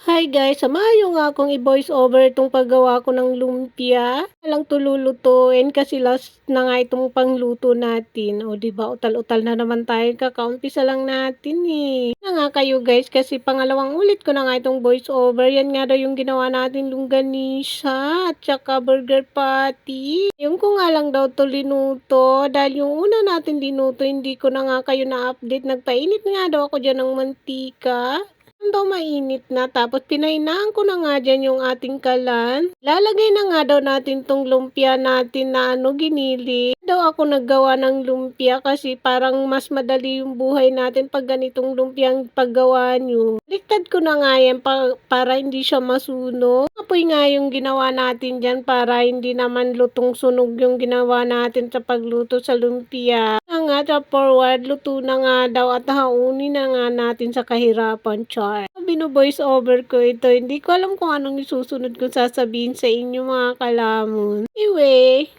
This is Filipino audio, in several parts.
Hi guys, samahan nga akong i-voice over itong paggawa ko ng lumpia. Walang tululutuin kasi last na nga itong pangluto natin. O di ba utal-utal na naman tayo, kakaumpisa lang natin eh. Na nga kayo guys, kasi pangalawang ulit ko na nga itong voice over. Yan nga daw yung ginawa natin longganisa at saka burger patty. Yung ko nga lang daw to linuto dahil yung una natin linuto hindi ko na nga kayo na-update. Nagpainit nga daw ako dyan ng mantika. Daw mainit na tapos pinainaan ko na nga dyan yung ating kalan. Lalagay na nga daw natin tong lumpia natin na ginili. Daw ako naggawa ng lumpia kasi parang mas madali yung buhay natin pag ganitong lumpiang paggawa nyo. Baliktad ko na nga yan para hindi siya masunog. Apoy nga yung ginawa natin dyan para hindi naman lutong sunog yung ginawa natin sa pagluto sa lumpia. Nga sa forward, luto na nga daw at haunin na nga natin sa kahirapan, char. Bino-voice over ko ito. Hindi ko alam kung anong isusunod kong sasabihin sa inyo mga kalamon. Anyway,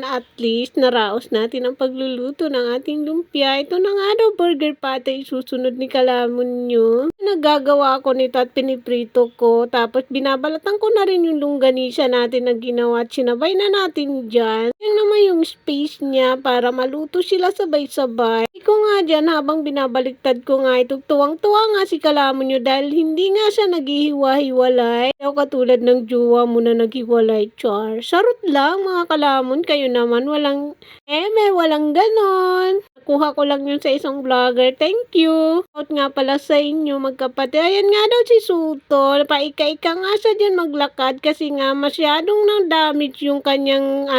at least naraos natin ang pagluluto ng ating lumpia. Ito na nga daw burger patty susunod ni kalamon nyo. Nagagawa ko nito at piniprito ko. Tapos binabalatan ko na rin yung longganisa natin na ginawa at sinabay na natin dyan. Yan naman yung space niya para maluto sila sabay-sabay. Iko nga dyan habang binabaliktad ko nga ito. Tuwang-tuwa nga si kalamon nyo dahil hindi nga siya naghihiwa-hiwalay. Daw katulad ng jowa mo na naghiwalay, char. Sarot lang mga kalamon, kayo naman walang walang ganon. Nakuha ko lang yun sa isang vlogger. Thank you. Out nga pala sa inyo magkapatid. Ayan nga daw si Suto. Paika-ika nga siya dyan maglakad kasi nga masyadong na-damage yung kanyang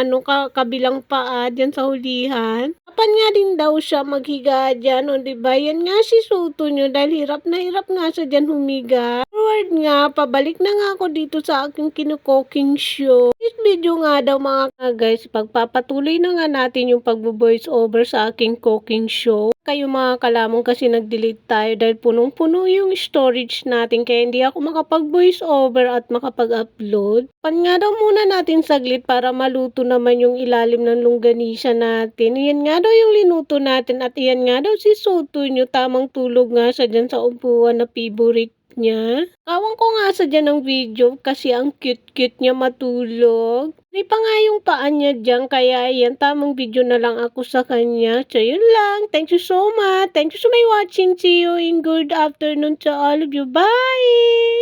kabilang paa dyan sa hulihan. Kapan nga din daw siya maghiga dyan. O diba? Yan nga si Suto nyo dahil hirap na hirap nga siya dyan humiga. Forward nga, pabalik na nga ako dito sa aking kinukoking show. This video nga daw mga guys, pagpapatuloy na nga natin yung pag-voice over sa aking cooking show. Kayo mga kalamong kasi nag-delete tayo dahil punong-puno yung storage natin kaya hindi ako makapag-voice over at makapag-upload. Pan nga daw muna natin saglit para maluto naman yung ilalim ng longganisa natin. Yan nga daw yung linuto natin at yan nga daw si Soto nyo. Tamang tulog nga siya dyan sa upuan na favorite niya. Kawang ko nga sa dyan ng video kasi ang cute-cute niya matulog. May pa nga yung paan niya dyan kaya yan tamang video na lang ako sa kanya. So yun lang. Thank you so much. Thank you so much watching. See you in good afternoon to all of you. Bye!